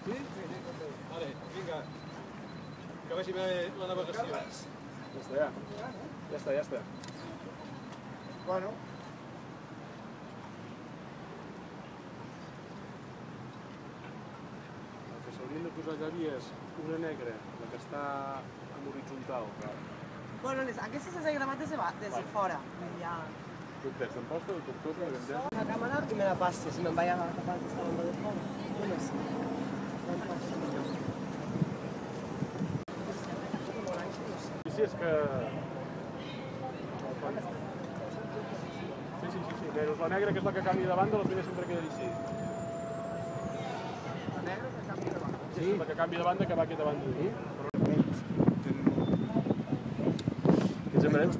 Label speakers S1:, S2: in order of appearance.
S1: Sí? Vale, vinga. Que vagi bé la navegació. Ja està, ja. Ja està.
S2: Bueno.
S1: El que s'haurien de posar allà és una negra, la que està en horitzontal.
S3: Bueno, aquestes les he gravat des de fora.
S1: Tu et d'emposta, tu et toca,
S3: la càmera i me la passes, si me'n vaig a tapar aquesta banda de fora. Només.
S1: Sí, és que... Sí, veus la negra, que és la que canvia de banda, la primera sempre queda així.
S2: La negra que canvia de banda.
S1: Sí, la que canvia de banda, que va aquí davant de mi.
S2: Fins a mereix.